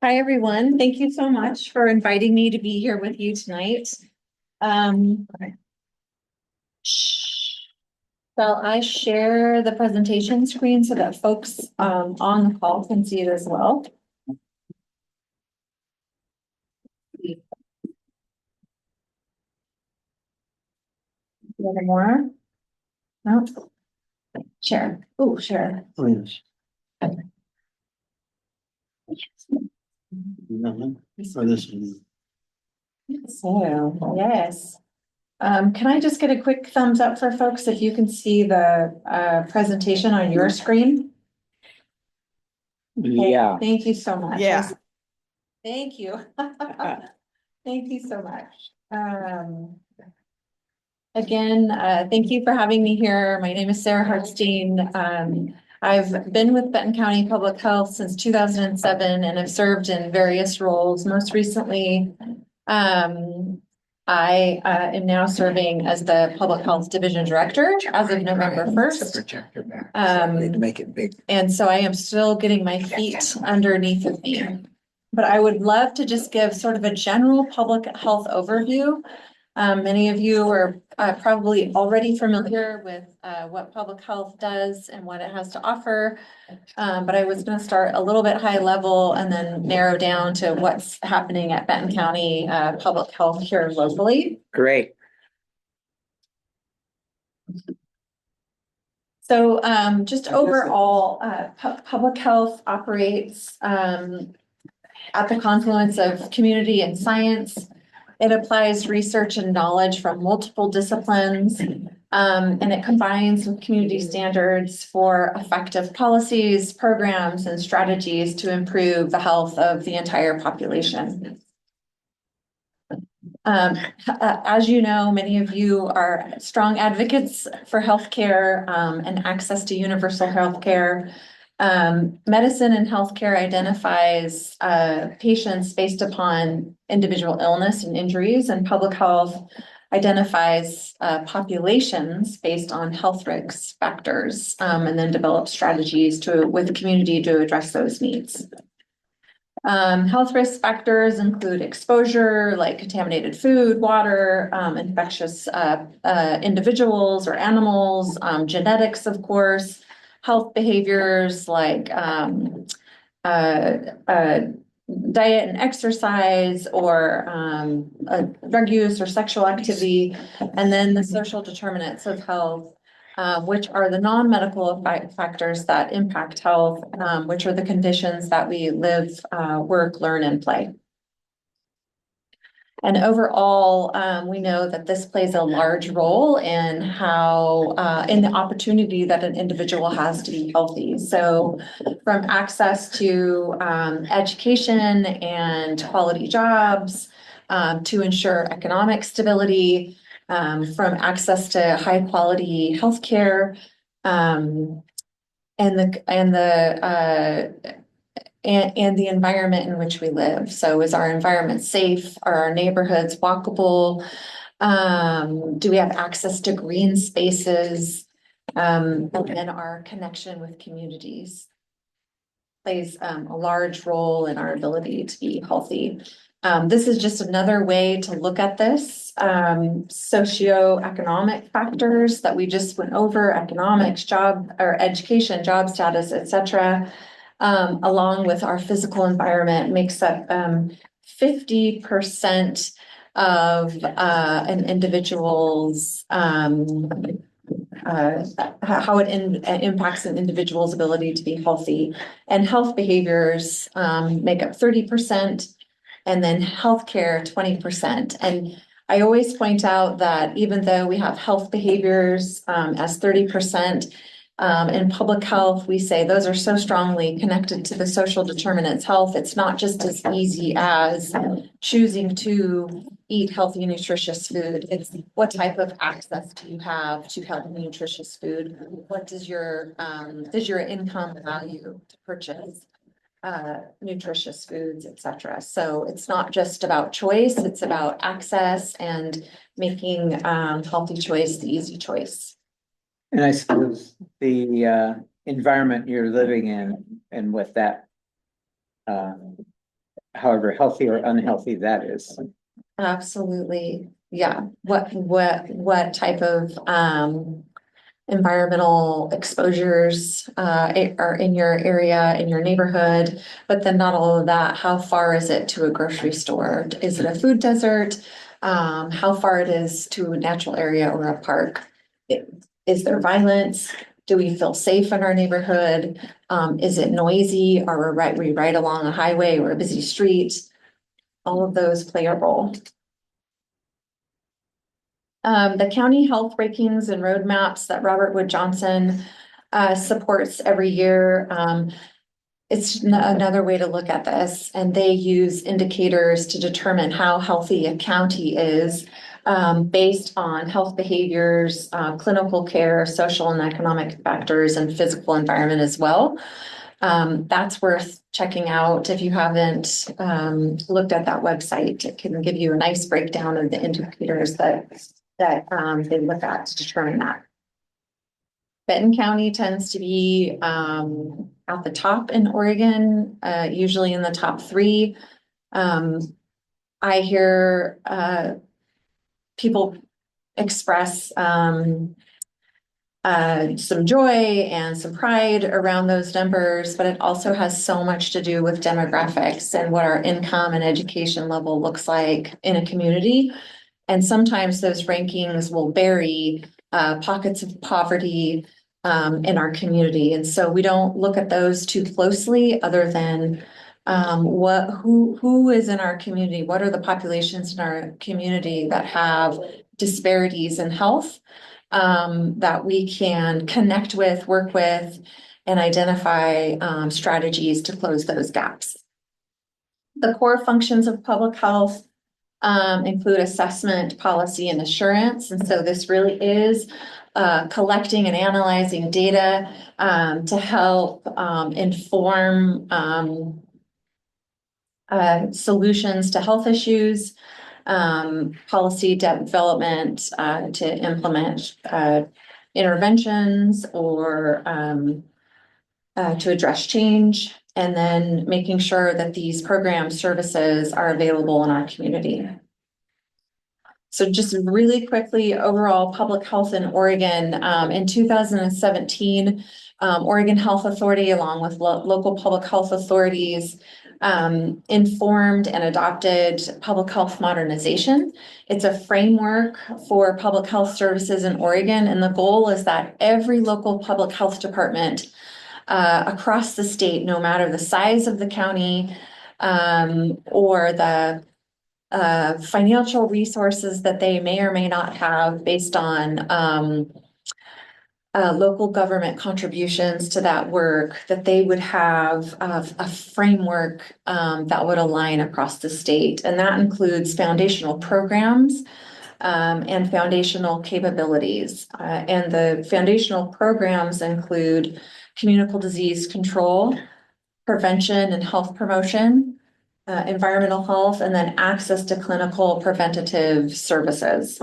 Hi, everyone. Thank you so much for inviting me to be here with you tonight. Um, shall I share the presentation screen so that folks on the call can see it as well? More? No? Share. Oh, share. Please. For this one. So, yes. Can I just get a quick thumbs up for folks if you can see the presentation on your screen? Yeah. Thank you so much. Yeah. Thank you. Thank you so much. Again, thank you for having me here. My name is Sarah Hartstein. I've been with Benton County Public Health since 2007 and have served in various roles. Most recently, I am now serving as the Public Health Division Director as of November 1st. Need to make it big. And so I am still getting my feet underneath of me. But I would love to just give sort of a general public health overview. Many of you are probably already familiar with what public health does and what it has to offer. But I was going to start a little bit high level and then narrow down to what's happening at Benton County Public Health here locally. Great. So just overall, public health operates at the confluence of community and science. It applies research and knowledge from multiple disciplines, and it combines with community standards for effective policies, programs, and strategies to improve the health of the entire population. As you know, many of you are strong advocates for healthcare and access to universal healthcare. Medicine and healthcare identifies patients based upon individual illness and injuries, and public health identifies populations based on health risk factors, and then develops strategies with the community to address those needs. Health risk factors include exposure, like contaminated food, water, infectious individuals or animals, genetics, of course, health behaviors like diet and exercise, or drug use or sexual activity, and then the social determinants of health, which are the non-medical factors that impact health, which are the conditions that we live, work, learn, and play. And overall, we know that this plays a large role in how, in the opportunity that an individual has to be healthy. So from access to education and quality jobs, to ensure economic stability, from access to high quality healthcare, and the environment in which we live. So is our environment safe? Are our neighborhoods walkable? Do we have access to green spaces? And our connection with communities plays a large role in our ability to be healthy. This is just another way to look at this. Socioeconomic factors that we just went over, economics, job or education, job status, etc., along with our physical environment, makes up 50% of an individual's how it impacts an individual's ability to be healthy. And health behaviors make up 30%, and then healthcare 20%. And I always point out that even though we have health behaviors as 30%, in public health, we say those are so strongly connected to the social determinants health. It's not just as easy as choosing to eat healthy, nutritious food. It's what type of access do you have to healthy, nutritious food? What does your income value to purchase nutritious foods, etc. So it's not just about choice, it's about access and making healthy choice the easy choice. And I suppose the environment you're living in and with that however healthy or unhealthy that is. Absolutely. Yeah. What type of, environmental exposures, are in your area, in your neighborhood? But then not all of that, how far is it to a grocery store? Is it a food desert? How far it is to a natural area or a park? Is there violence? Do we feel safe in our neighborhood? Is it noisy? Are we right along a highway or a busy street? All of those play a role. The county health rankings and roadmaps that Robert Wood Johnson supports every year. It's another way to look at this, and they use indicators to determine how healthy a county is, based on health behaviors, clinical care, social and economic factors, and physical environment as well. That's worth checking out if you haven't looked at that website. It can give you a nice breakdown of the indicators that they look at to determine that. Benton County tends to be at the top in Oregon, usually in the top 3. I hear people express some joy and some pride around those numbers, but it also has so much to do with demographics and what our income and education level looks like in a community. And sometimes those rankings will bury pockets of poverty in our community. And so we don't look at those too closely, other than who is in our community? What are the populations in our community that have disparities in health that we can connect with, work with, and identify strategies to close those gaps? The core functions of public health include assessment, policy, and assurance. And so this really is collecting and analyzing data to help inform solutions to health issues, policy development to implement interventions or to address change, and then making sure that these program services are available in our community. So just really quickly, overall public health in Oregon, in 2017, Oregon Health Authority, along with local public health authorities, informed and adopted public health modernization. It's a framework for public health services in Oregon, and the goal is that every local public health department across the state, no matter the size of the county or the financial resources that they may or may not have based on local government contributions to that work, that they would have a framework that would align across the state. And that includes foundational programs and foundational capabilities. And the foundational programs include communicable disease control, prevention and health promotion, environmental health, and then access to clinical preventative services.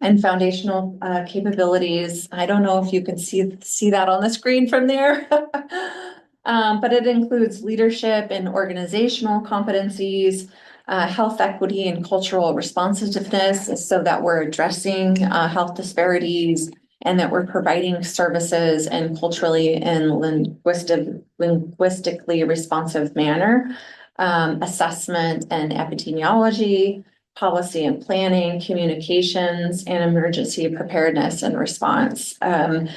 And foundational capabilities. I don't know if you can see that on the screen from there, but it includes leadership and organizational competencies, health equity and cultural responsiveness, so that we're addressing health disparities and that we're providing services in culturally and linguistically responsive manner, assessment and epidemiology, policy and planning, communications, and emergency preparedness and response. And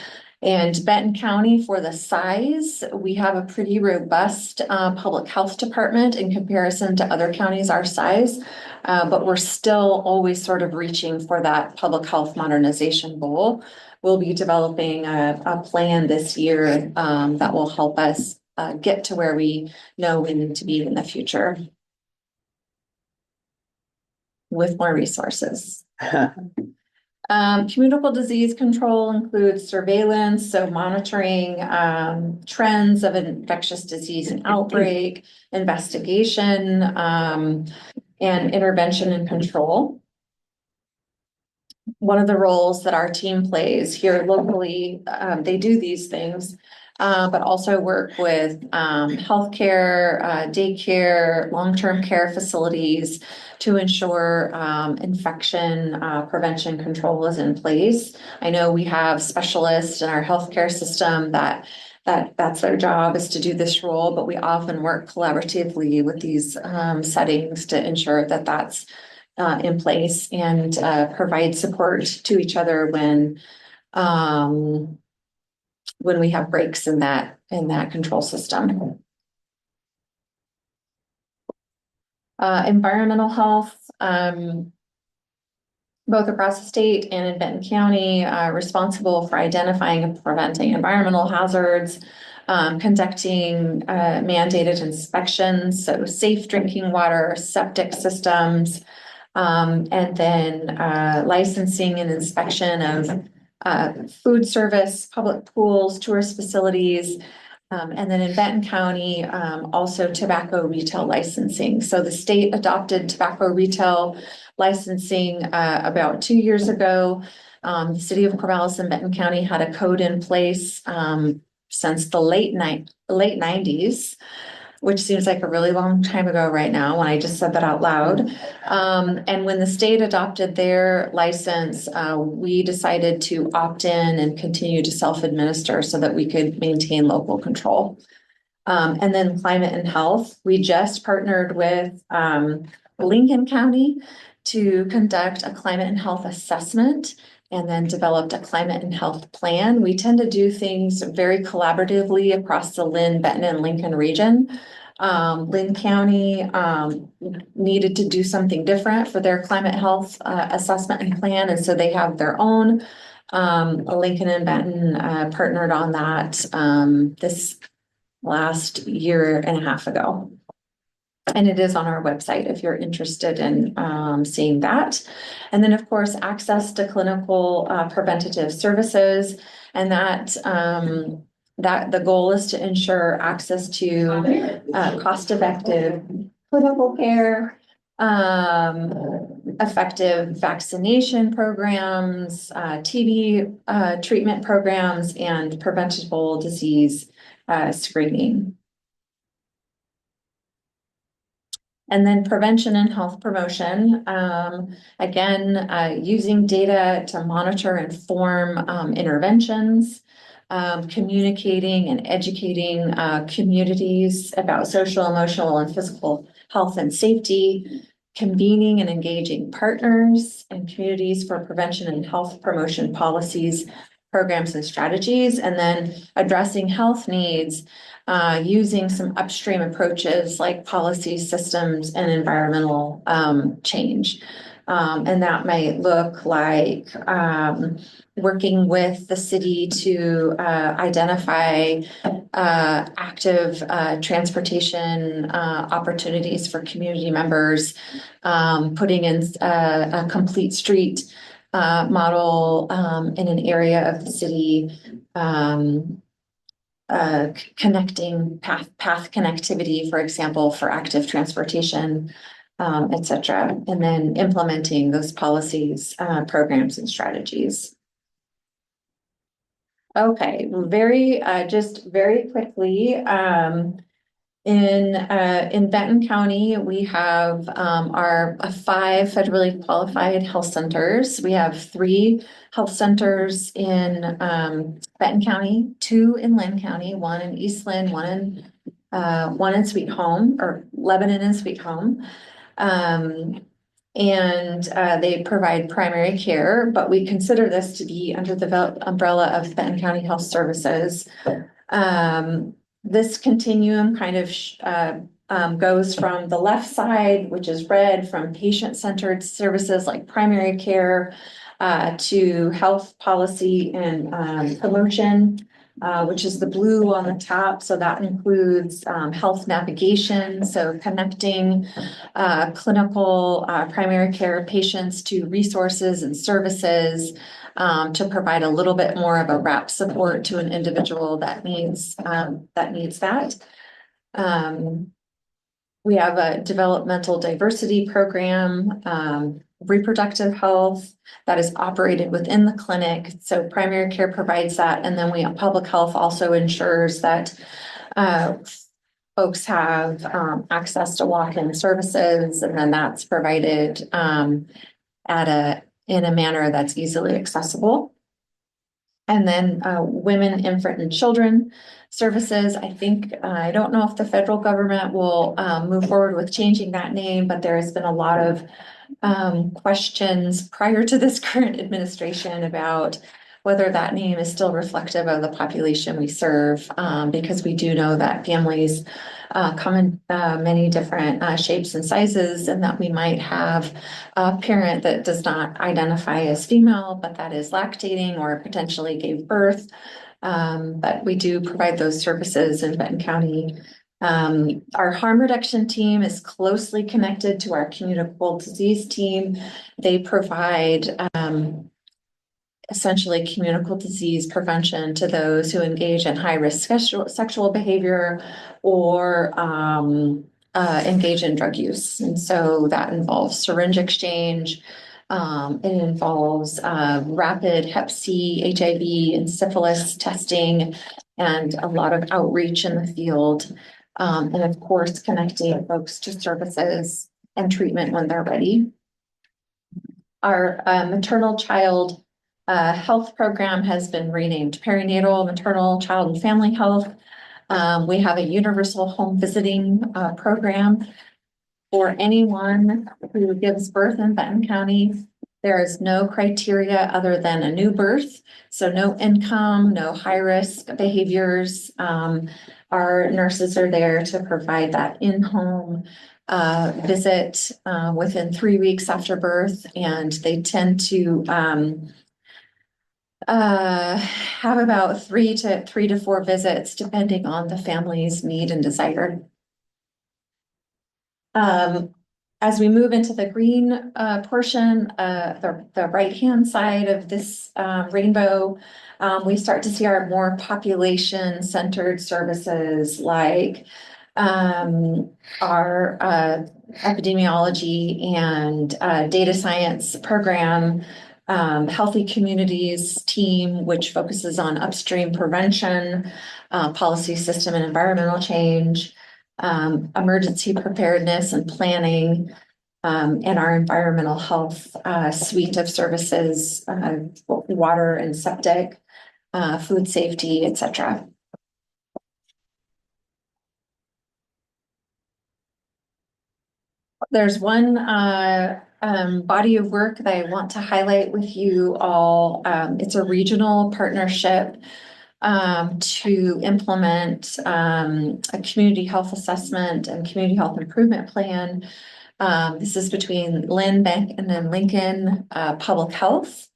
Benton County, for the size, we have a pretty robust public health department in comparison to other counties our size, but we're still always sort of reaching for that public health modernization goal. We'll be developing a plan this year that will help us get to where we know we need to be in the future with more resources. Communicable disease control includes surveillance, so monitoring trends of infectious disease and outbreak, investigation, and intervention and control. One of the roles that our team plays here locally, they do these things, but also work with healthcare, daycare, long-term care facilities to ensure infection prevention control is in place. I know we have specialists in our healthcare system that's their job, is to do this role, but we often work collaboratively with these settings to ensure that that's in place and provide support to each other when we have breaks in that control system. Environmental health, both across the state and in Benton County, responsible for identifying and preventing environmental hazards, conducting mandated inspections, so safe drinking water, septic systems, and then licensing and inspection of food service, public pools, tourist facilities, and then in Benton County, also tobacco retail licensing. So the state adopted tobacco retail licensing about 2 years ago. The city of Corvallis and Benton County had a code in place since the late 90s, which seems like a really long time ago right now when I just said that out loud. And when the state adopted their license, we decided to opt in and continue to self-administer so that we could maintain local control. And then climate and health, we just partnered with Lincoln County to conduct a climate and health assessment and then developed a climate and health plan. We tend to do things very collaboratively across the Lynn, Benton, and Lincoln region. Lynn County needed to do something different for their climate health assessment and plan, and so they have their own. Lincoln and Benton partnered on that this last year and a half ago. And it is on our website if you're interested in seeing that. And then, of course, access to clinical preventative services, and that the goal is to ensure access to cost-effective clinical care, effective vaccination programs, TB treatment programs, and preventable disease screening. And then prevention and health promotion, again, using data to monitor and inform interventions, communicating and educating communities about social, emotional, and physical health and safety, convening and engaging partners and communities for prevention and health promotion policies, programs, and strategies, and then addressing health needs using some upstream approaches like policy, systems, and environmental change. And that might look like working with the city to identify active transportation opportunities for community members, putting in a complete street model in an area of the city, connecting path connectivity, for example, for active transportation, et cetera, and then implementing those policies, programs, and strategies. Okay, just very quickly, in Benton County, we have our 5 federally qualified health centers. We have 3 health centers in Benton County, 2 in Lynn County, 1 in East Lynn, 1 in Sweet Home, or Lebanon and Sweet Home. And they provide primary care, but we consider this to be under the umbrella of Benton County Health Services. This continuum kind of goes from the left side, which is red, from patient-centered services like primary care, to health policy and promotion, which is the blue on the top. So that includes health navigation, so connecting clinical primary care patients to resources and services, to provide a little bit more of a wrap support to an individual that needs that. We have a developmental diversity program, reproductive health that is operated within the clinic. So primary care provides that. And then public health also ensures that folks have access to walk-in services, and then that's provided in a manner that's easily accessible. And then women, infant, and children services. I think I don't know if the federal government will move forward with changing that name, but there has been a lot of questions prior to this current administration about whether that name is still reflective of the population we serve, because we do know that families come in many different shapes and sizes, and that we might have a parent that does not identify as female, but that is lactating or potentially gave birth. But we do provide those services in Benton County. Our harm reduction team is closely connected to our communicable disease team. They provide essentially communicable disease prevention to those who engage in high-risk sexual behavior or engage in drug use. And so that involves syringe exchange. It involves rapid Hep C, HIV, and syphilis testing, and a lot of outreach in the field. And of course, connecting folks to services and treatment when they're ready. Our maternal child health program has been renamed Perinatal, Maternal, Child, and Family Health. We have a universal home visiting program for anyone who gives birth in Benton County. There is no criteria other than a new birth, so no income, no high-risk behaviors. Our nurses are there to provide that in-home visit within 3 weeks after birth, and they tend to have about three to four visits depending on the family's need and desire. As we move into the green portion, the right-hand side of this rainbow, we start to see our more population-centered services like our epidemiology and data science program, Healthy Communities team, which focuses on upstream prevention, policy, system, and environmental change, emergency preparedness and planning, and our environmental health suite of services, water and septic, food safety, etc. There's one body of work that I want to highlight with you all. It's a regional partnership to implement a community health assessment and community health improvement plan. This is between Lynn, Benton, and Lincoln Public Health,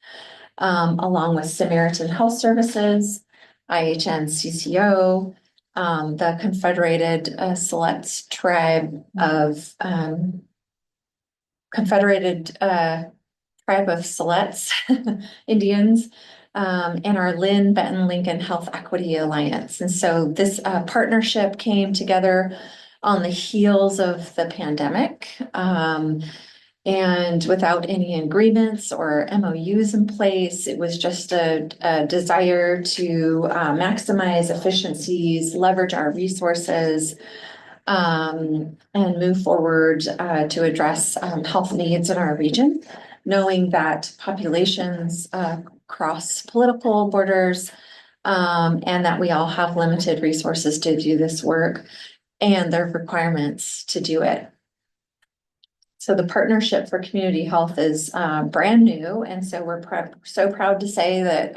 along with Samaritan Health Services, IHN CCO, the Confederated Select Tribe of Siletz Indians, and our Lynn, Benton, Lincoln Health Equity Alliance. And so this partnership came together on the heels of the pandemic, and without any agreements or MOUs in place. It was just a desire to maximize efficiencies, leverage our resources, and move forward to address health needs in our region, knowing that populations cross political borders, and that we all have limited resources to do this work and their requirements to do it. So the Partnership for Community Health is brand new, and so we're so proud to say that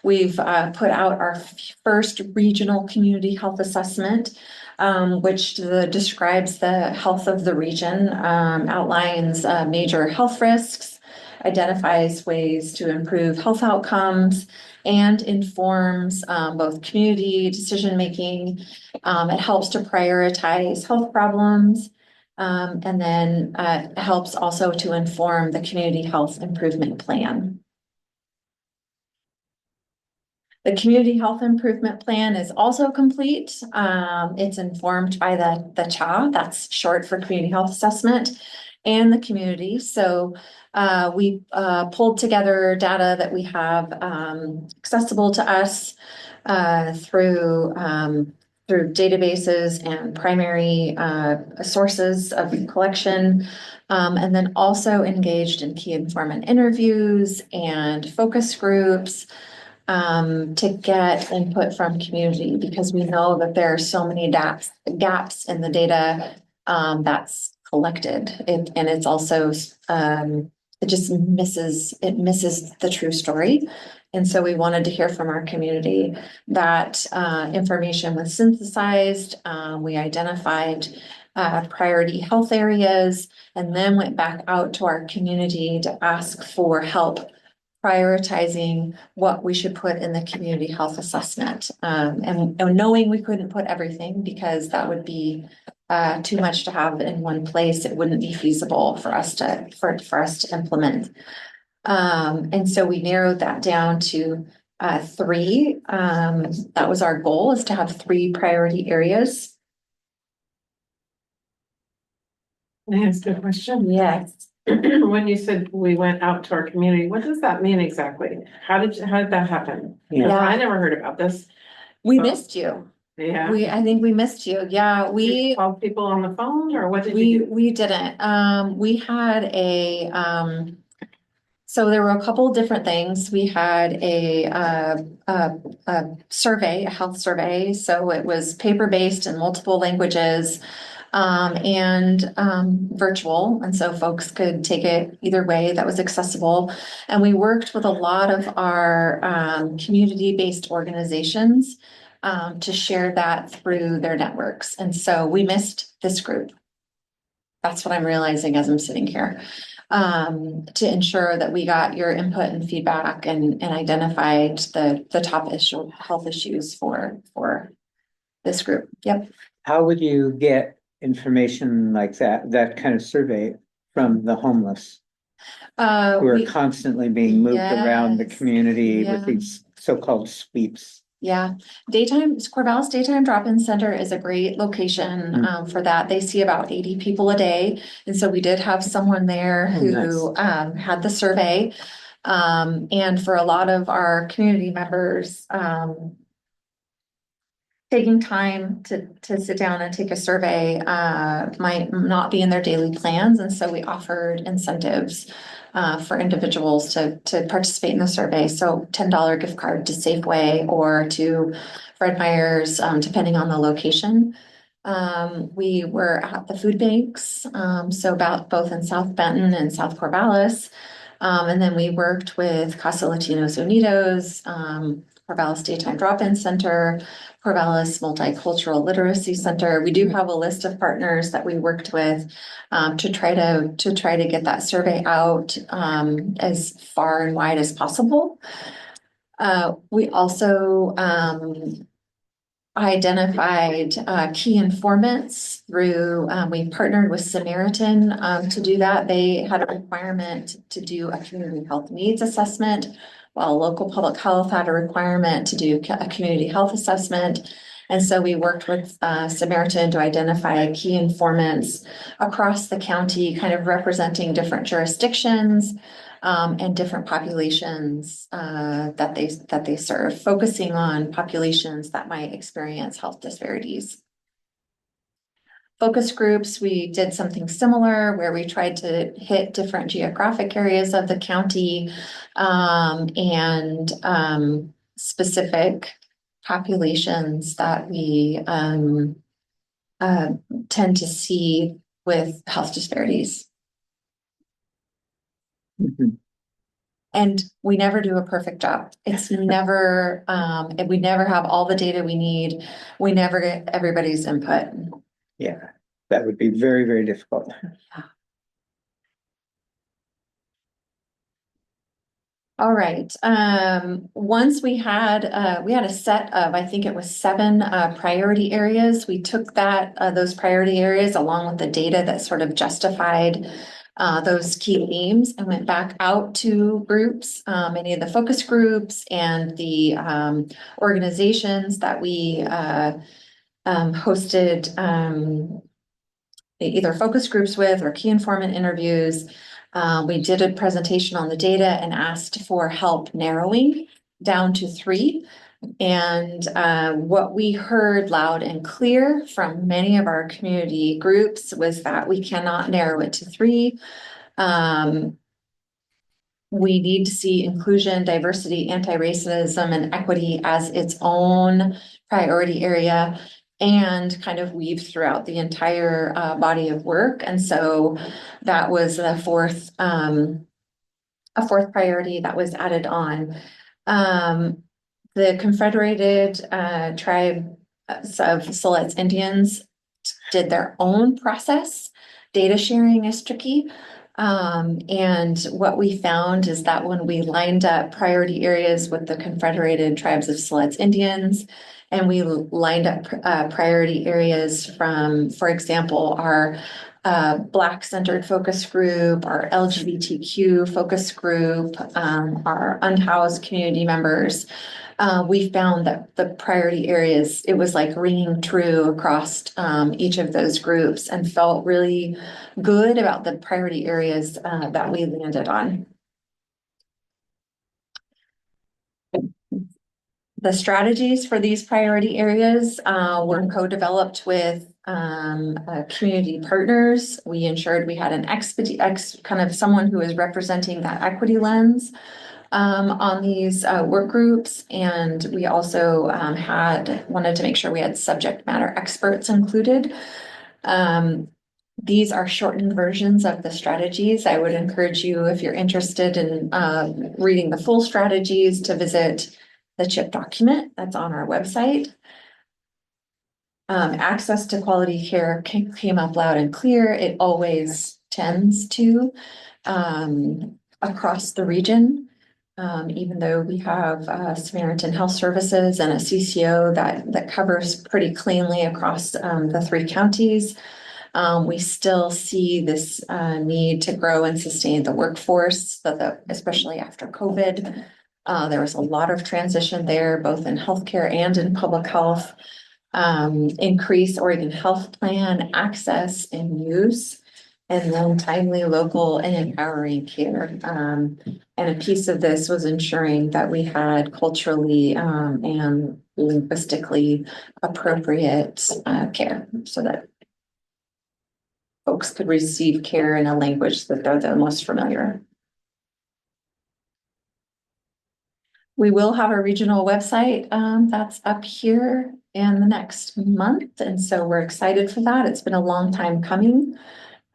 we've put out our first regional community health assessment, which describes the health of the region, outlines major health risks, identifies ways to improve health outcomes, and informs both community decision-making. It helps to prioritize health problems, and then helps also to inform the community health improvement plan. The community health improvement plan is also complete. It's informed by the CHA, that's short for community health assessment. and the community. So we pulled together data that we have accessible to us through databases and primary sources of collection, and then also engaged in key informant interviews and focus groups to get input from community, because we know that there are so many gaps in the data that's collected. And it's also it misses the true story. And so we wanted to hear from our community that information was synthesized. We identified priority health areas, and then went back out to our community to ask for help prioritizing what we should put in the community health assessment. And knowing we couldn't put everything, because that would be too much to have in one place. It wouldn't be feasible for us to implement. And so we narrowed that down to three. That was our goal, is to have three priority areas. Can I ask a question? Yes. When you said we went out to our community, what does that mean exactly? How did that happen? Yeah. I never heard about this. We So- missed you. Yeah. I think we missed you. Yeah, Did you call people on the phone, or what did you do? we didn't. We had so there were a couple different things. We had a survey, a health survey. So it was paper-based in multiple languages, and virtual. And so folks could take it either way that was accessible. And we worked with a lot of our community-based organizations to share that through their networks. And so we missed this group. That's what I'm realizing as I'm sitting here. To ensure that we got your input and feedback and identified the top health issues for this group. Yep. How would you get information like that kind of survey from the homeless who are We, constantly being moved around the Yes. community Yeah. with these so-called sweeps? yeah, Corvallis Daytime Drop-In Center is a great location for that. They see about 80 people a day. And so we did have someone there Oh, who had the survey. And for a lot of our community members, taking time to sit down and take a survey might not be in their daily plans. And so we offered incentives for individuals to participate in the survey. So $10 gift card to Safeway or to Fred Meyer's, depending on the location. We were at the food banks, so about both in South Benton and South Corvallis. And then we worked with Casa Latinos Unidos, Corvallis Daytime Drop-In Center, Corvallis Multicultural Literacy Center. We do have a list of partners that we worked with to try to get that survey out as far and wide as possible. We also identified key informants through, we partnered with Samaritan to do that. They had a requirement to do a community health needs assessment, while local public health had a requirement to do a community health assessment. And so we worked with Samaritan to identify key informants across the county, kind of representing different jurisdictions and different populations that they serve, focusing on populations that might experience health disparities. Focus groups, we did something similar where we tried to hit different geographic areas of the county and specific populations that we tend to see with health disparities. Mhm. And we never do a perfect job. It's never, and we never have all the data we need. We never get everybody's input. Yeah, that would be very, very difficult. All right. Once we had a set of, I think it was 7 priority areas. We took those priority areas along with the data that sort of justified those key themes and went back out to groups, many of the focus groups and the organizations that we hosted either focus groups with or key informant interviews. We did a presentation on the data and asked for help narrowing down to 3. And what we heard loud and clear from many of our community groups was that we cannot narrow it to 3. We need to see inclusion, diversity, anti-racism, and equity as its own priority area and kind of weave throughout the entire body of work. And so that was a fourth priority that was added on. The Confederated Tribe of Siletz Indians did their own process. Data sharing is tricky. And what we found is that when we lined up priority areas with the Confederated Tribes of Siletz Indians, and we lined up priority areas from, for example, our Black-centered focus group, our LGBTQ focus group, our unhoused community members, we found that the priority areas, it was like ringing true across each of those groups, and felt really good about the priority areas that we landed on. The strategies for these priority areas were co-developed with community partners. We ensured we had an kind of someone who is representing that equity lens on these work groups. And we also wanted to make sure we had subject matter experts included. These are shortened versions of the strategies. I would encourage you, if you're interested in reading the full strategies, to visit the CHIP document that's on our website. Access to quality care came up loud and clear. It always tends to across the region. Even though we have Samaritan Health Services and a CCO that covers pretty cleanly across the 3 counties, we still see this need to grow and sustain the workforce, especially after COVID. There was a lot of transition there, both in healthcare and in public health. Increase Oregon Health Plan access and use, and then timely, local, and empowering care. And a piece of this was ensuring that we had culturally and linguistically appropriate care, so that folks could receive care in a language that they're the most familiar. We will have a regional website that's up here in the next month, and so we're excited for that. It's been a long time coming.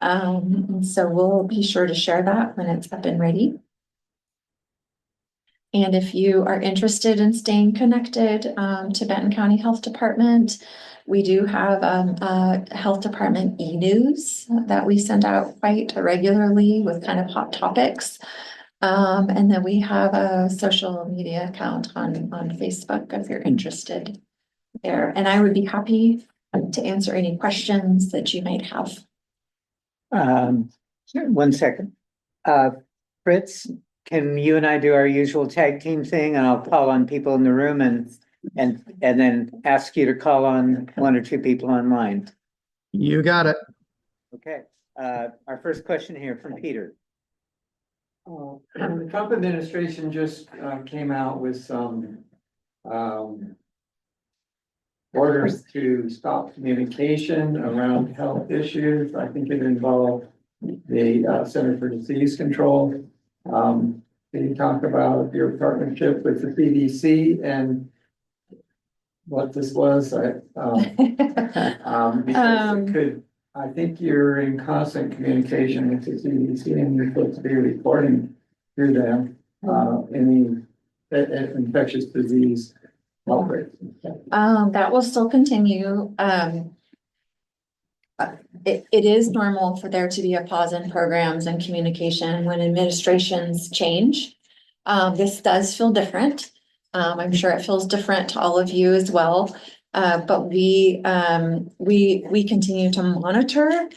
And so we'll be sure to share that when it's up and ready. And if you are interested in staying connected to Benton County Health Department, we do have a health department e-news that we send out quite regularly with kind of hot topics. And then we have a social media account on Facebook if you're interested there. And I would be happy to answer any questions that you might have. 1 second. Fritz, can you and I do our usual tag team thing, and I'll call on people in the room and then ask you to call on 1 or 2 people online. You got it. Okay. Our first question here from Peter. The Trump administration just came out with some orders to stop communication around health issues. I think it involved the Center for Disease Control. Can you talk about your partnership with the CDC and what this was? I think you're in constant communication with the CDC, and you're supposed to be reporting through them any infectious disease outbreaks. That will still continue. It is normal for there to be a pause in programs and communication when administrations change. This does feel different. I'm sure it feels different to all of you as well. But we continue to monitor,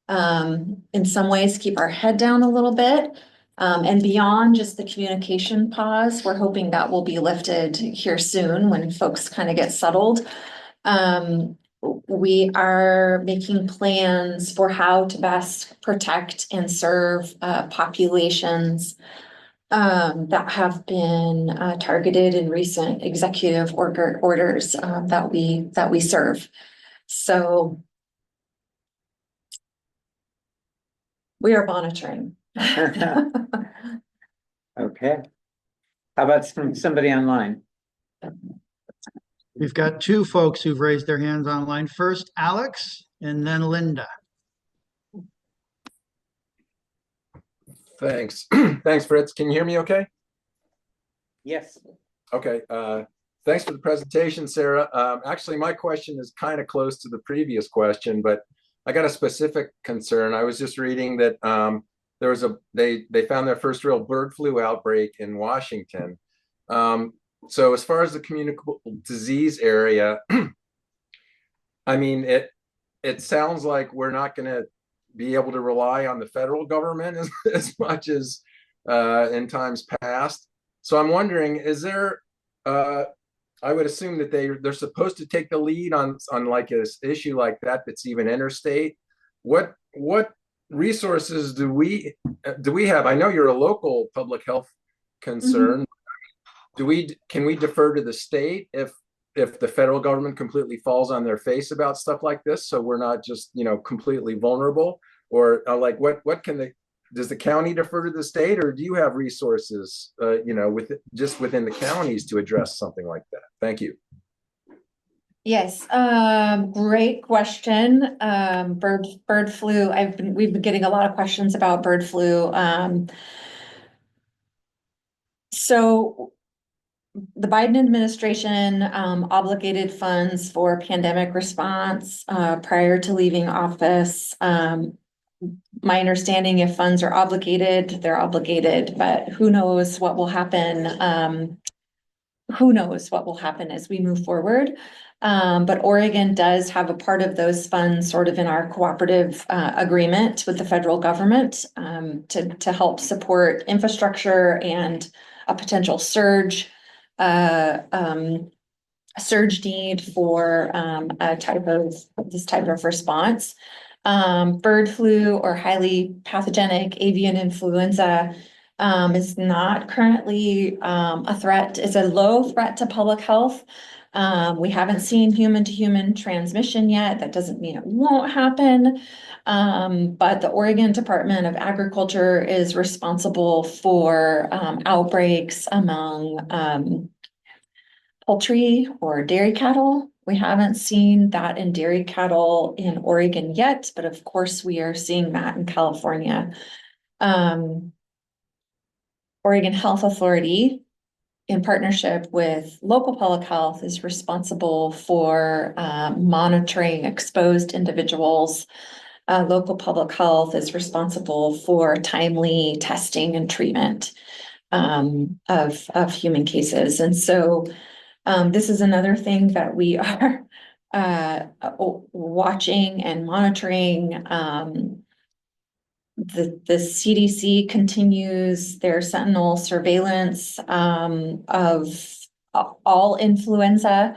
in some ways keep our head down a little bit. And beyond just the communication pause, we're hoping that will be lifted here soon when folks kind of get settled. we are making plans for how to best protect and serve populations that have been targeted in recent executive orders that we serve. So we are monitoring. Okay. How about from somebody online? We've got two folks who've raised their hands online. First, Alex, and then Linda. Thanks. Thanks, Fritz. Can you hear me okay? Yes. Okay. Thanks for the presentation, Sarah. Actually, my question is kind of close to the previous question, but I got a specific concern. I was just reading that there was they found their first real bird flu outbreak in Washington. So as far as the communicable disease area, I mean, it sounds like we're not going to be able to rely on the federal government as much as in times past. So I'm wondering, is there, I would assume that they're supposed to take the lead on like an issue like that that's even interstate. What resources do we have? I know you're a local public health concern. Can we defer to the state if the federal government completely falls on their face about stuff like this, so we're not just completely vulnerable? Or like what can does the county defer to the state, or do you have resources within the counties to address something like that? Thank you. Yes, great question. Bird flu. We've been getting a lot of questions about bird flu. So the Biden administration obligated funds for pandemic response prior to leaving office. My understanding, if funds are obligated, they're obligated, but who knows what will happen? Who knows what will happen as we move forward? But Oregon does have a part of those funds sort of in our cooperative agreement with the federal government to help support infrastructure and a potential surge need for this type of response. Bird flu or highly pathogenic avian influenza is not currently a threat. It's a low threat to public health. We haven't seen human-to-human transmission yet. That doesn't mean it won't happen. But the Oregon Department of Agriculture is responsible for outbreaks among poultry or dairy cattle. We haven't seen that in dairy cattle in Oregon yet, but of course we are seeing that in California. Oregon Health Authority, in partnership with local public health, is responsible for monitoring exposed individuals. Local public health is responsible for timely testing and treatment of human cases. And so this is another thing that we are watching and monitoring. The CDC continues their sentinel surveillance of all influenza.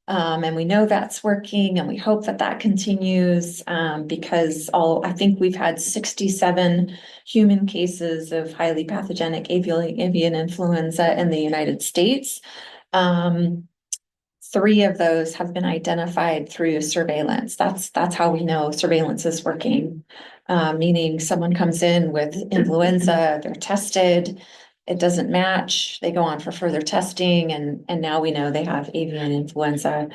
And we know that's working, and we hope that continues because I think we've had 67 human cases of highly pathogenic avian influenza in the United States. 3 of those have been identified through surveillance. That's how we know surveillance is working. Meaning someone comes in with influenza, they're tested, it doesn't match, they go on for further testing, and now we know they have avian influenza.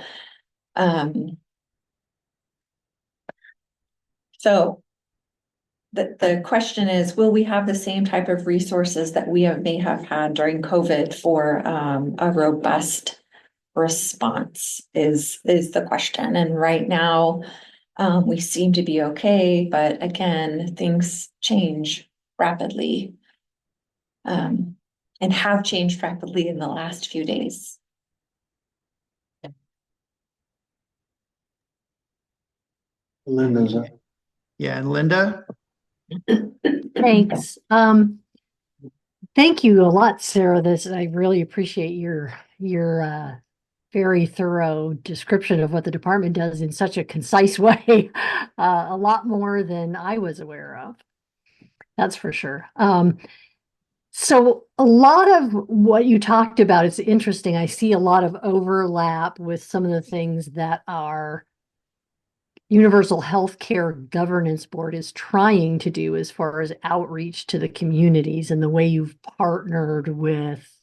So the question is, will we have the same type of resources that we may have had during COVID for a robust response is the question. And right now, we seem to be okay, but again, things change rapidly, and have changed rapidly in the last few days. Linda's up. Yeah, and Linda? Thanks. Thank you a lot, Sarah. I really appreciate your very thorough description of what the department does in such a concise way. A lot more than I was aware of. That's for sure. So a lot of what you talked about is interesting. I see a lot of overlap with some of the things that our Universal Healthcare Governance Board is trying to do as far as outreach to the communities and the way you've partnered with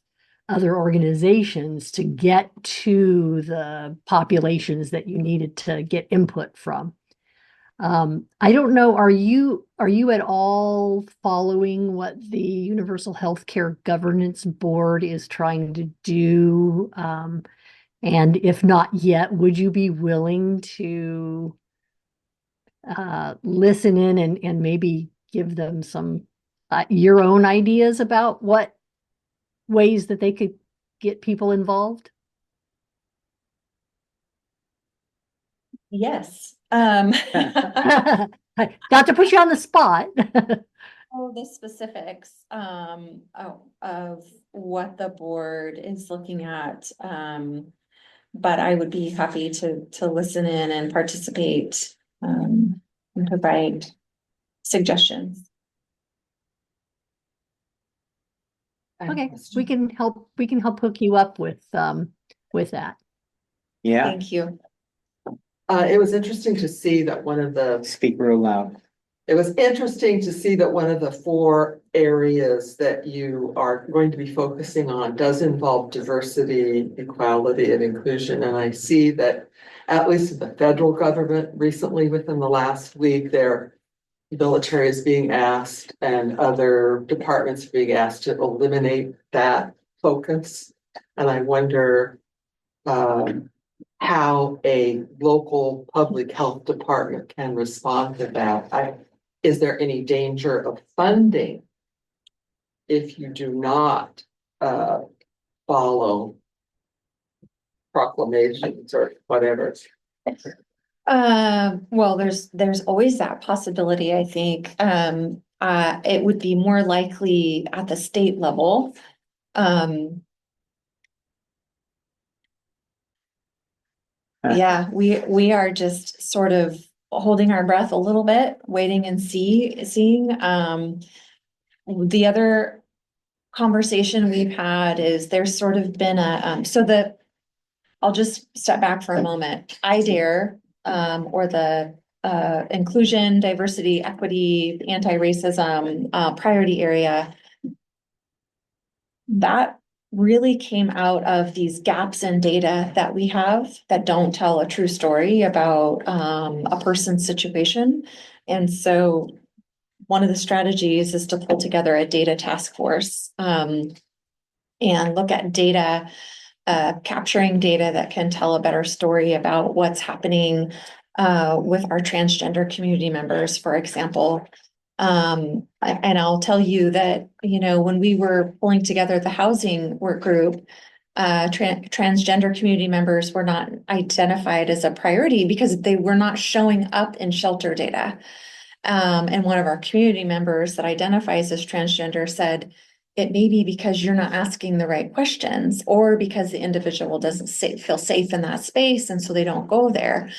other organizations to get to the populations that you needed to get input from. I don't know, are you at all following what the Universal Healthcare Governance Board is trying to do? And if not yet, would you be willing to listen in and maybe give them some your own ideas about what ways that they could get people involved? Yes. Not to put you on the spot. Oh, the specifics, of what the board is looking at. But I would be happy to listen in and participate, and provide suggestions. Okay, we can help hook you up with that. Yeah, Thank you. It was interesting to see that speak real loud. it was interesting to see that one of the 4 areas that you are going to be focusing on does involve diversity, equality, and inclusion. And I see that at least in the federal government recently, within the last week, their military is being asked and other departments are being asked to eliminate that focus. And I wonder how a local public health department can respond to that. Is there any danger of funding if you do not follow proclamations or whatever? Well, there's always that possibility, I think. It would be more likely at the state level. Yeah, we are just sort of holding our breath a little bit, waiting and seeing. The other conversation we've had is there's sort of been I'll just step back for a moment. IDARE, or the inclusion, diversity, equity, anti-racism priority area, that really came out of these gaps in data that we have that don't tell a true story about a person's situation. And so one of the strategies is to pull together a data task force and look at data, capturing data that can tell a better story about what's happening with our transgender community members, for example. And I'll tell you that, when we were pulling together the housing work group, transgender community members were not identified as a priority because they were not showing up in shelter data. And one of our community members that identifies as transgender said, it may be because you're not asking the right questions or because the individual doesn't feel safe in that space, and so they don't go there.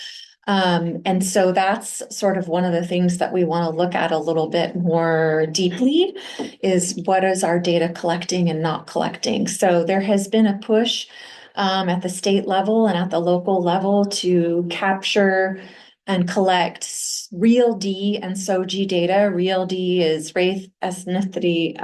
And so that's sort of one of the things that we want to look at a little bit more deeply is what is our data collecting and not collecting. So there has been a push at the state level and at the local level to capture and collect real D and SOGI data. Real D is race, ethnicity,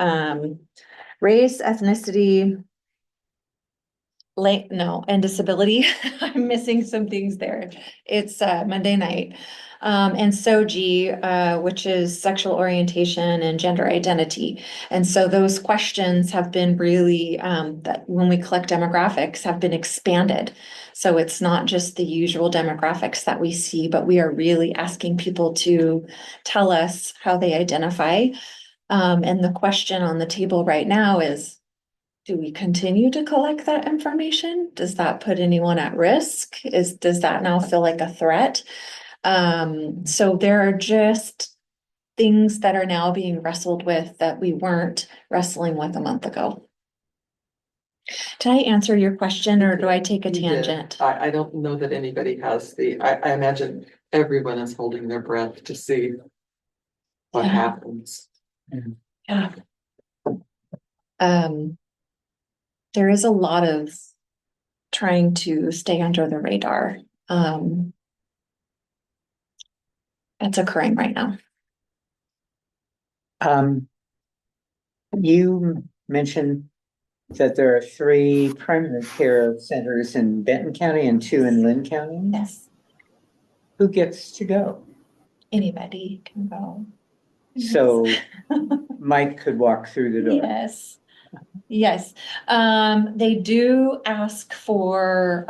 and disability. I'm missing some things there. It's Monday night. And SOGI, which is sexual orientation and gender identity. And so those questions have been really, that when we collect demographics, have been expanded. So it's not just the usual demographics that we see, but we are really asking people to tell us how they identify. And the question on the table right now is, do we continue to collect that information? Does that put anyone at risk? Does that now feel like a threat? So there are just things that are now being wrestled with that we weren't wrestling with a month ago. Did I answer your question or do I take a You did. tangent? I don't know that anybody has I imagine everyone is holding their breath to see what Yeah. happens. Yeah. There is a lot of trying to stay under the radar. That's occurring right now. You mentioned that there are 3 primary care centers in Benton County and 2 in Lynn County. Yes, Who gets to go? anybody can go. So Mike could walk through the door. Yes, yes. They do ask for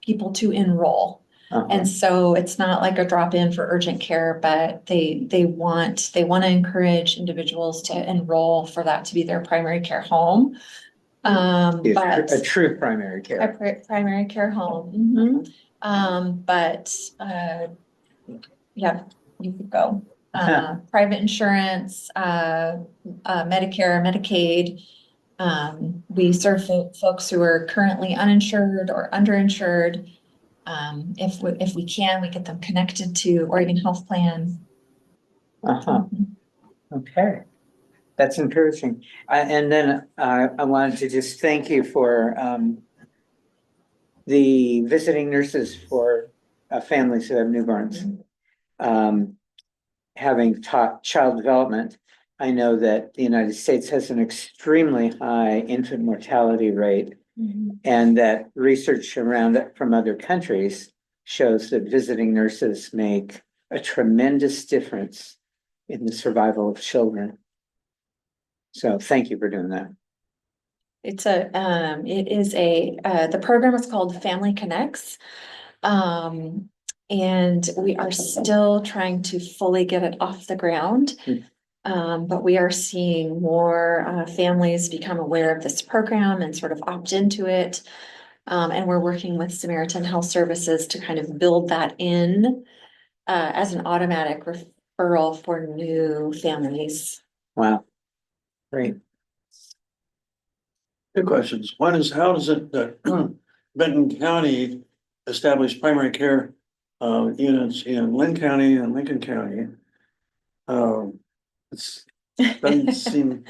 people to enroll. Uh-huh. And so it's not like a drop-in for urgent care, but they want to encourage individuals to enroll for that to be their primary care home. But A true primary care. primary care home. But yeah, you could go. Private insurance, Medicare, Medicaid. We serve folks who are currently uninsured or underinsured. If we can, we get them connected to Oregon Health Plan. Uh-huh. Okay. That's encouraging. And then I wanted to just thank you for the visiting nurses for families who have newborns. Having taught child development, I know that the United States has an extremely high infant mortality rate, and that research around it from other countries shows that visiting nurses make a tremendous difference in the survival of children. So thank you for doing that. The program is called Family Connects. And we are still trying to fully get it off the ground. But we are seeing more families become aware of this program and sort of opt into it. And we're working with Samaritan Health Services to kind of build that in as an automatic referral for new families. Wow. Great. 2 questions. One is, how does it, Benton County establish primary care units in Lynn County and Lincoln County? It's doesn't seem.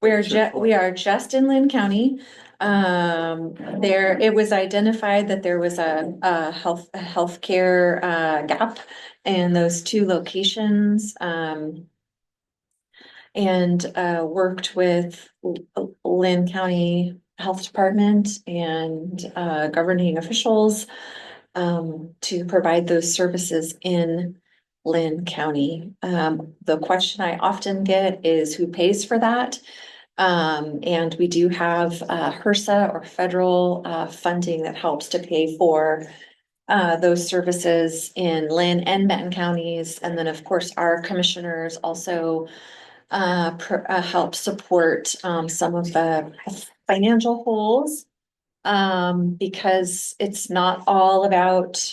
We are just in Lynn County. It was identified that there was a healthcare gap in those 2 locations. And worked with Lynn County Health Department and governing officials to provide those services in Lynn County. The question I often get is who pays for that? And we do have HRSA or federal funding that helps to pay for those services in Lynn and Benton counties. And then, of course, our commissioners also help support some of the financial holes, because it's not all about,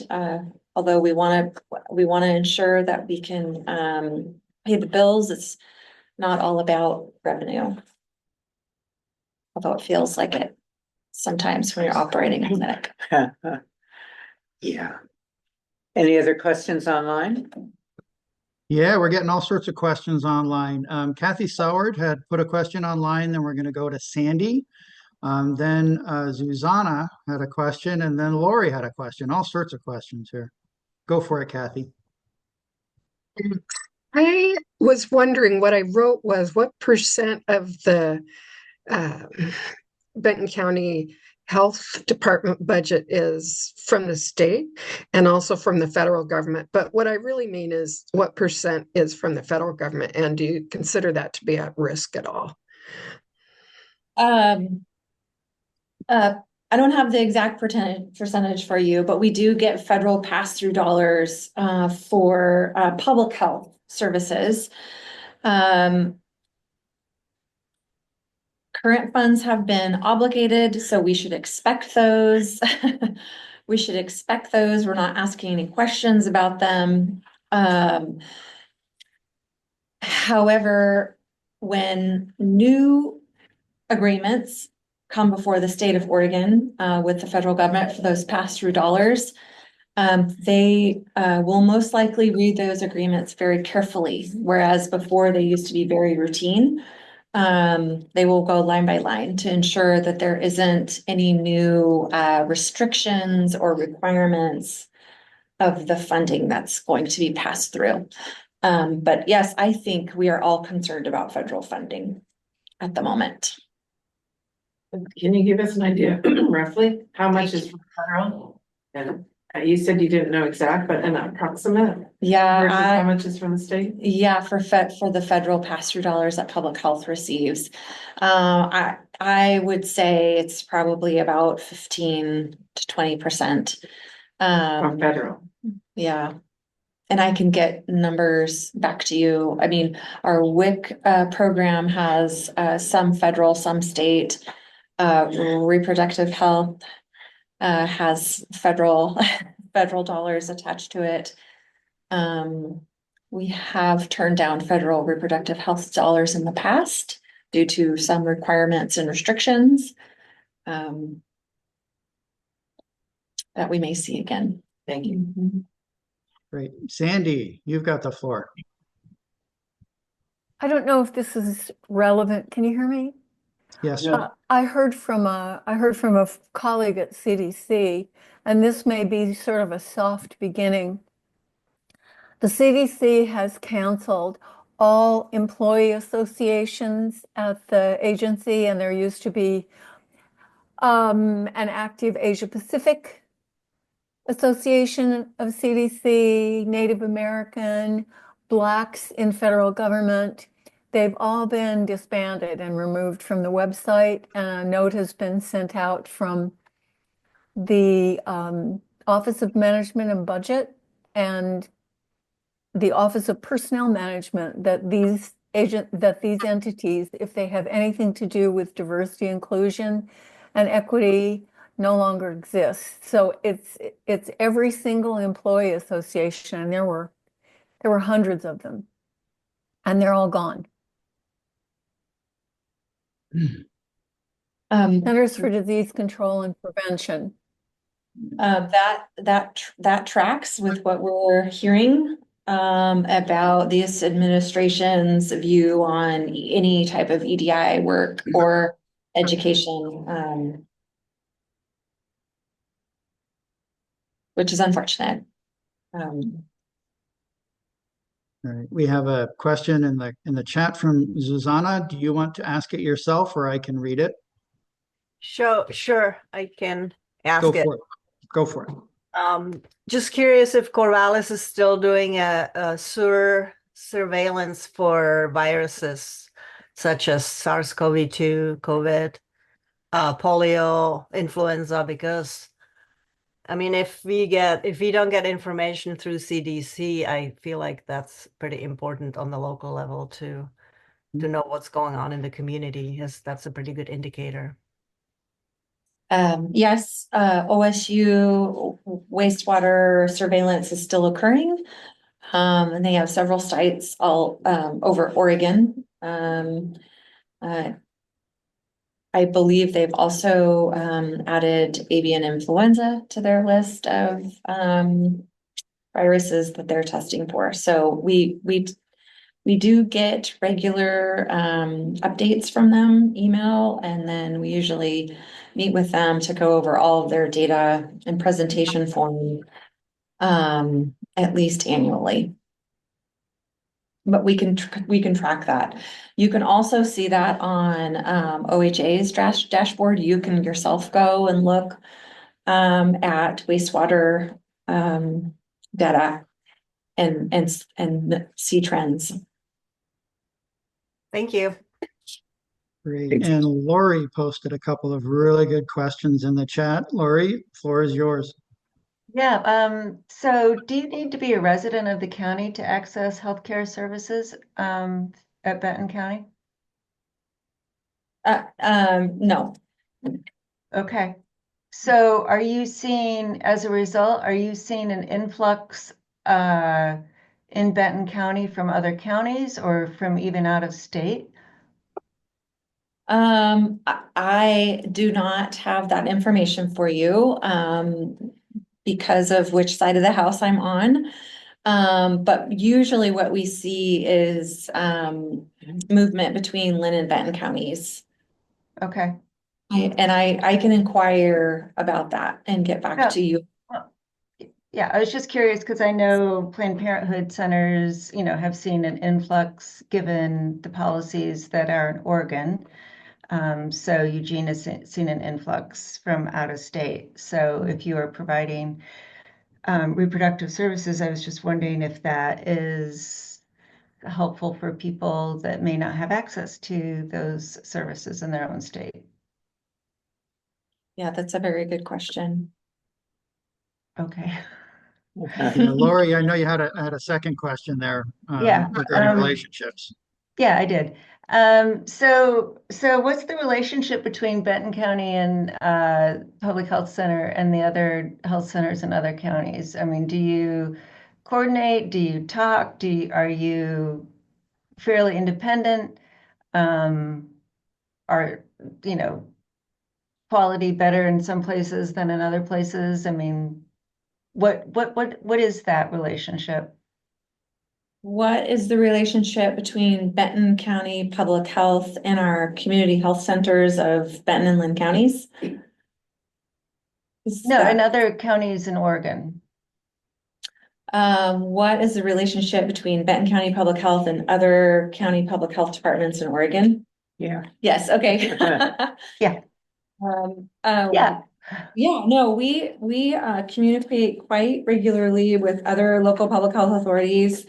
although we want to ensure that we can pay the bills, it's not all about revenue. Although it feels like it sometimes when you're operating a clinic. Yeah. Any other questions online? Yeah, we're getting all sorts of questions online. Kathy Soward had put a question online, then we're going to go to Sandy. Then Zuzana had a question, and then Lori had a question. All sorts of questions here. Go for it, Kathy. I was wondering, what I wrote was, what percent of the Benton County Health Department budget is from the state and also from the federal government. But what I really mean is, what percent is from the federal government, and do you consider that to be at risk at all? I don't have the exact percentage for you, but we do get federal pass-through dollars for public health services. Current funds have been obligated, so we should expect those. We should expect those. We're not asking any questions about them. However, when new agreements come before the state of Oregon with the federal government for those pass-through dollars, they will most likely read those agreements very carefully, whereas before they used to be very routine. They will go line by line to ensure that there isn't any new restrictions or requirements of the funding that's going to be passed through. But yes, I think we are all concerned about federal funding at the moment. Can you give us an idea roughly how much is from federal? And you said you didn't know exact, but an approximate versus Yeah, how much is from the state? yeah, for the federal pass-through dollars that public health receives. I would say it's probably about 15 to 20%. From federal. Yeah. And I can get numbers back to you. I mean, our WIC program has some federal, some state. Reproductive health has federal dollars attached to it. We have turned down federal reproductive health dollars in the past due to some requirements and restrictions that we may see again. Thank you. Great. Sandy, you've got the floor. I don't know if this is relevant. Can you hear me? Yes. I heard from a colleague at CDC, and this may be sort of a soft beginning. The CDC has canceled all employee associations at the agency, and there used to be an active Asia Pacific Association of CDC, Native American, Blacks in federal government. They've all been disbanded and removed from the website, and a note has been sent out from the Office of Management and Budget and the Office of Personnel Management that these entities, if they have anything to do with diversity, inclusion, and equity, no longer exists. So it's every single employee association, and there were hundreds of them, and they're all gone. Centers for Disease Control and Prevention. That tracks with what we're hearing about this administration's view on any type of EDI work or education, which is unfortunate. All right. We have a question in the chat from Susanna. Do you want to ask it yourself, or I can read it? Sure, I can ask Go it. for it. Go for it. Just curious if Corvallis is still doing a sewer surveillance for viruses such as SARS-CoV-2, COVID, polio, influenza, because I mean, if we don't get information through CDC, I feel like that's pretty important on the local level to know what's going on in the community, as that's a pretty good indicator. Yes, OSU wastewater surveillance is still occurring. And they have several sites all over Oregon. I believe they've also added avian influenza to their list of viruses that they're testing for. So we do get regular updates from them, email, and then we usually meet with them to go over all of their data in presentation form at least annually. But we can track that. You can also see that on OHA's dashboard. You can yourself go and look at wastewater data and see trends. Thank you. Great. And Lori posted a couple of really good questions in the chat. Lori, floor is yours. Yeah, so do you need to be a resident of the county to access healthcare services at Benton County? No. Okay. So are you seeing, as a result, are you seeing an influx in Benton County from other counties or from even out of state? I do not have that information for you, because of which side of the house I'm on. But usually what we see is, movement between Lynn and Benton counties. Okay. I can inquire about that and get back Yeah. to you. Well, yeah, I was just curious because I know Planned Parenthood centers, have seen an influx given the policies that are in Oregon. So Eugene has seen an influx from out of state. So if you are providing reproductive services, I was just wondering if that is helpful for people that may not have access to those services in their own state. Yeah, that's a very good question. Okay. Yeah, Lori, I know you had a second question there, Yeah. regarding relationships. Yeah, I did. So what's the relationship between Benton County and Public Health Center and the other health centers in other counties? I mean, do you coordinate? Do you talk? Are you fairly independent? Are, you know, quality better in some places than in other places? I mean, what is that relationship? What is the relationship between Benton County Public Health and our community health centers of Benton and Lynn counties? No, in other counties in Oregon. What is the relationship between Benton County Public Health and other county public health departments in Oregon? Yeah. Yes, okay. Yeah. Yeah. Yeah, no, we communicate quite regularly with other local public health authorities.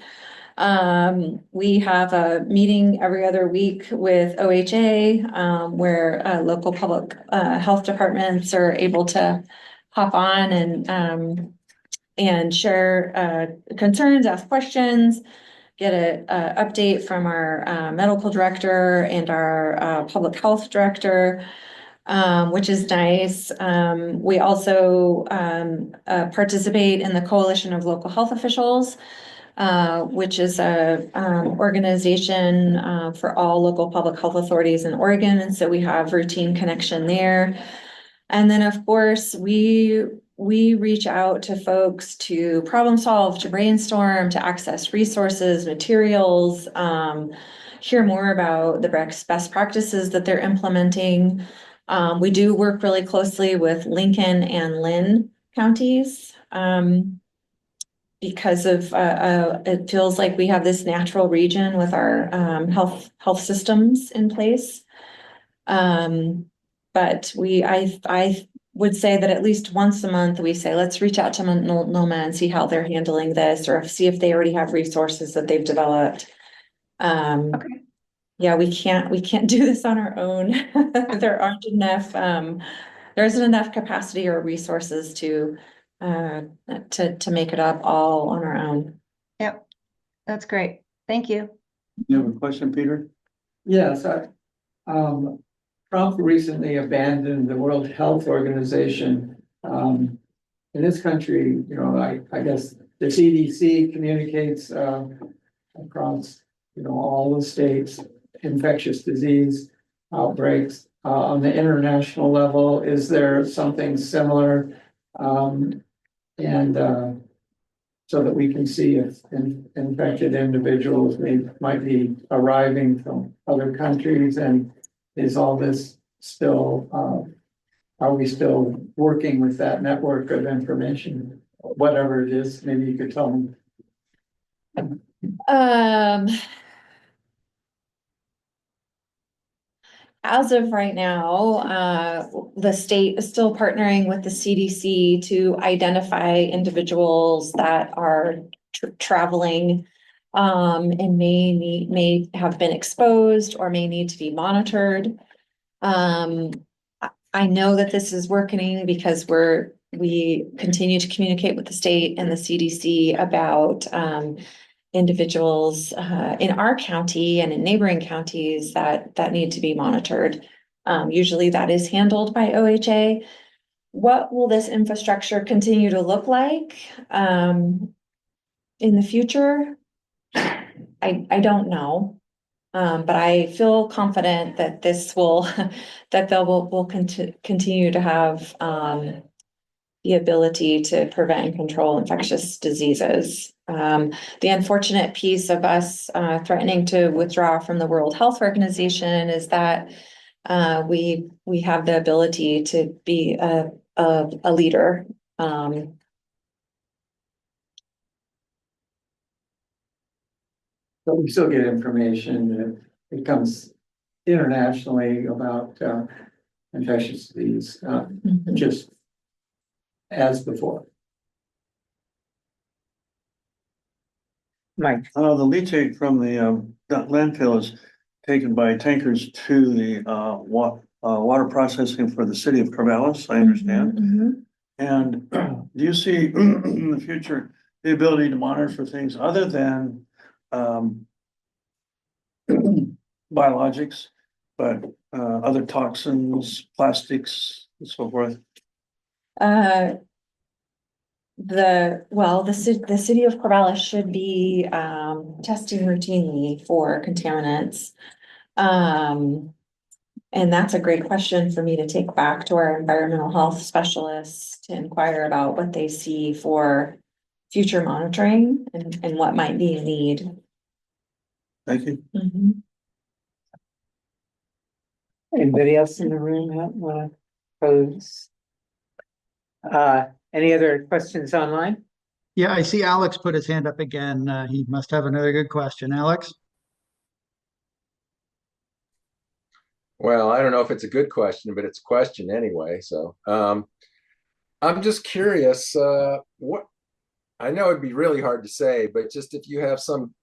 We have a meeting every other week with OHA, where local public health departments are able to hop on and share concerns, ask questions, get a update from our medical director and our public health director. Which is nice. We also participate in the Coalition of Local Health Officials, which is a organization for all local public health authorities in Oregon. And so we have routine connection there. And then, of course, we reach out to folks to problem solve, to brainstorm, to access resources, materials, hear more about the best practices that they're implementing. We do work really closely with Lincoln and Lynn counties, because of it feels like we have this natural region with our health systems in place. But I would say that at least once a month we say, let's reach out to Multnomah and see how they're handling this, or see if they already have resources that they've developed. Okay. Yeah, we can't do this on our own. There aren't enough, there isn't enough capacity or resources to make it up all on our own. Yep, that's great. Thank you. You have a question, Peter? Yes, Trump recently abandoned the World Health Organization. In this country, I guess the CDC communicates across, all the states, infectious disease outbreaks. On the international level, is there something similar? So that we can see if infected individuals might be arriving from other countries, and is all this still, are we still working with that network of information? Whatever it is, maybe you could tell them. As of right now, the state is still partnering with the CDC to identify individuals that are traveling, and may have been exposed or may need to be monitored. I know that this is working because we continue to communicate with the state and the CDC about individuals in our county and in neighboring counties that need to be monitored. Usually that is handled by OHA. What will this infrastructure continue to look like in the future? I don't know. But I feel confident that this will, that will continue to have, the ability to prevent and control infectious diseases. The unfortunate piece of us, threatening to withdraw from the World Health Organization is that, we have the ability to be a leader. But we still get information that it comes internationally about infectious disease, just as before. Mike, The leachate from the landfill is taken by tankers to the water processing for the city of Corvallis, I understand. Mhm. And do you see in the future the ability to monitor for things other than biologics, but other toxins, plastics, and so forth? The city of Corvallis should be, testing routinely for contaminants. And that's a great question for me to take back to our environmental health specialists to inquire about what they see for future monitoring and what might be a need. Thank you. Mhm. anybody else in the room want to pose? Any other questions online? Yeah, I see Alex put his hand up again. He must have another good question. Alex? Well, I don't know if it's a good question, but it's a question anyway. So I'm just curious, what I know it'd be really hard to say, but just if you have some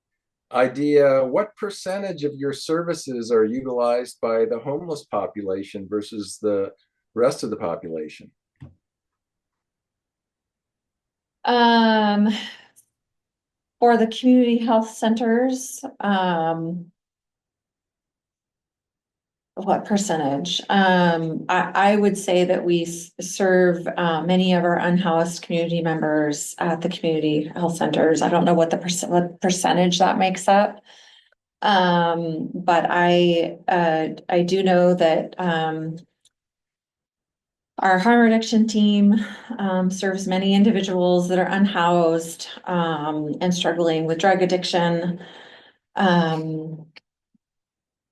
idea, what percentage of your services are utilized by the homeless population versus the rest of the population? For the community health centers, what percentage? I would say that we serve, many of our unhoused community members at the community health centers. I don't know what what percentage that makes up. But I do know that, our harm reduction team, serves many individuals that are unhoused, and struggling with drug addiction.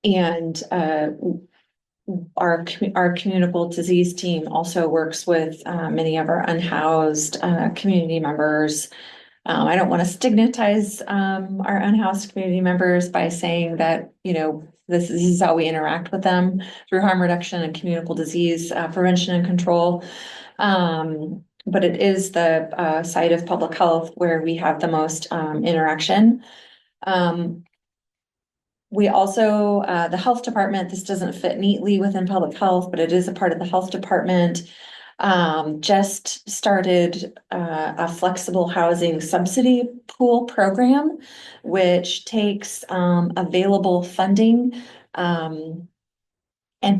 And our communicable disease team also works with, many of our unhoused, community members. I don't want to stigmatize, our unhoused community members by saying that, this is how we interact with them through harm reduction and communicable disease, prevention and control. But it is the, site of public health where we have the most, interaction. We also, the health department, this doesn't fit neatly within public health, but it is a part of the health department. Just started, a flexible housing subsidy pool program, which takes, available funding, and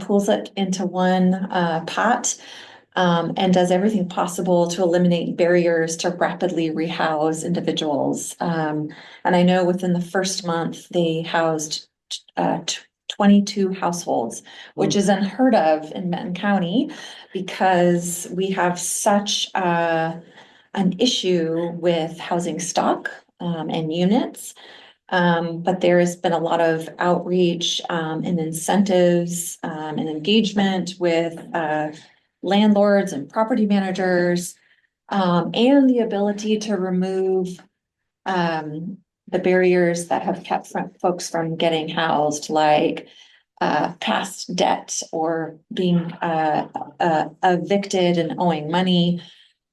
pulls it into one, pot. And does everything possible to eliminate barriers to rapidly rehouse individuals. And I know within the first month, they housed 22 households, which is unheard of in Benton County because we have such an issue with housing stock and units. But there has been a lot of outreach and incentives and engagement with landlords and property managers, and the ability to remove the barriers that have kept folks from getting housed, like past debt or being evicted and owing money.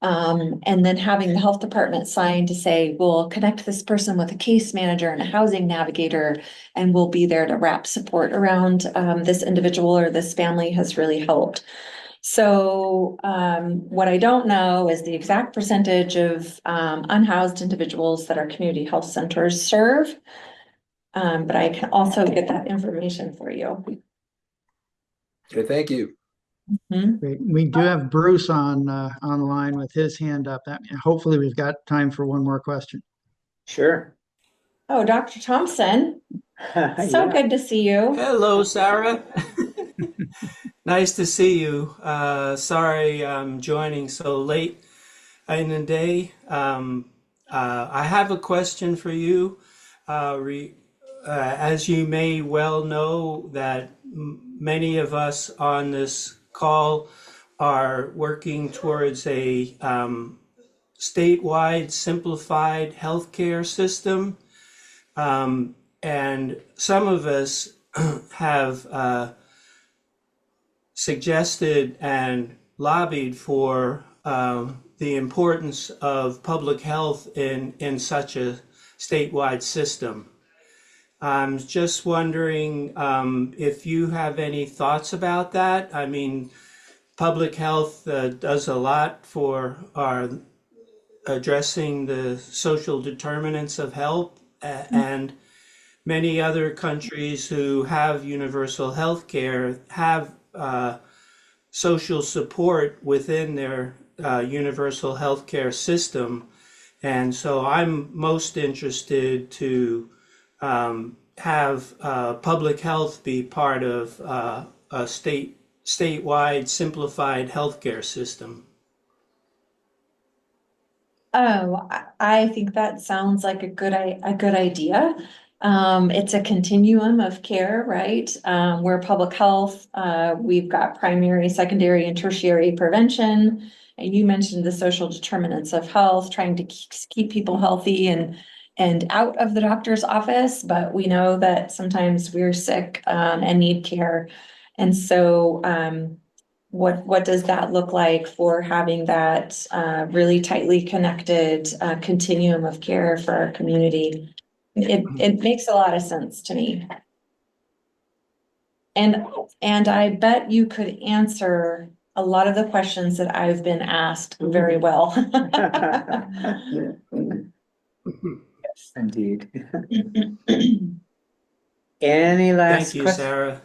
And then having the health department sign to say, we'll connect this person with a case manager and a housing navigator, and we'll be there to wrap support around this individual or this family has really helped. So what I don't know is the exact percentage of unhoused individuals that our community health centers serve. But I can also get that information for you. Okay, thank you. Great. We do have Bruce on the line with his hand up. Hopefully we've got time for one more question. Sure. Oh, Dr. Thompson. So Yeah. good to see you. Hello, Sarah. Nice to see you. Sorry I'm joining so late in the day. I have a question for you. As you may well know, that many of us on this call are working towards a statewide simplified healthcare system. And some of us have suggested and lobbied for the importance of public health in such a statewide system. I'm just wondering if you have any thoughts about that. I mean, public health does a lot for our addressing the social determinants of health, and many other countries who have universal health care have social support within their universal health care system. And so I'm most interested to have public health be part of a statewide simplified healthcare system. Oh, I think that sounds like a good idea. It's a continuum of care, right? Where public health, we've got primary, secondary, and tertiary prevention. And you mentioned the social determinants of health, trying to keep people healthy and out of the doctor's office. But we know that sometimes we're sick, and need care. And so, what does that look like for having that really tightly connected continuum of care for our community? It makes a lot of sense to me. And I bet you could answer a lot of the questions that I've been asked very well. Yes, indeed. Any last Thank you, questions? Sarah.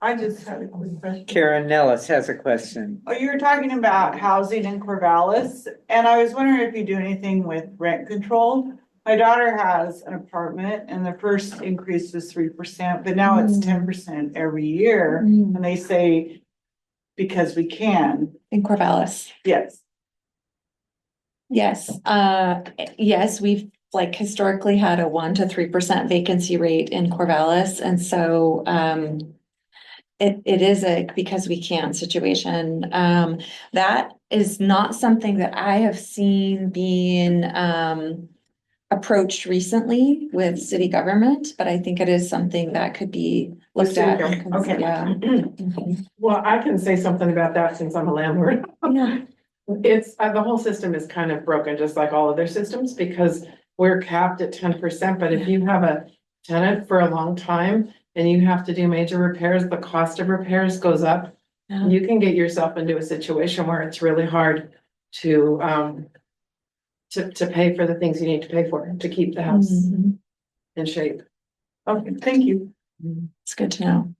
I just had a quick question. Karen Nellis has a question. Oh, you were talking about housing in Corvallis, and I was wondering if you do anything with rent control. My daughter has an apartment and the first increase was 3%, but now it's 10% every year. And they say, because we can. In Corvallis. Yes. Yes, yes, we've like historically had a 1 to 3% vacancy rate in Corvallis. And so, it is a because we can situation. That is not something that I have seen being approached recently with city government, but I think it is something that could be looked at. Okay. Yeah. Well, I can say something about that since I'm a landlord. Yeah. It's, the whole system is kind of broken, just like all other systems, because we're capped at 10%, but if you have a tenant for a long time and you have to do major repairs, the cost of repairs goes up. Yeah. You can get yourself into a situation where it's really hard to pay for the things you need to pay for to keep the house in shape. Okay, thank you. It's good to know.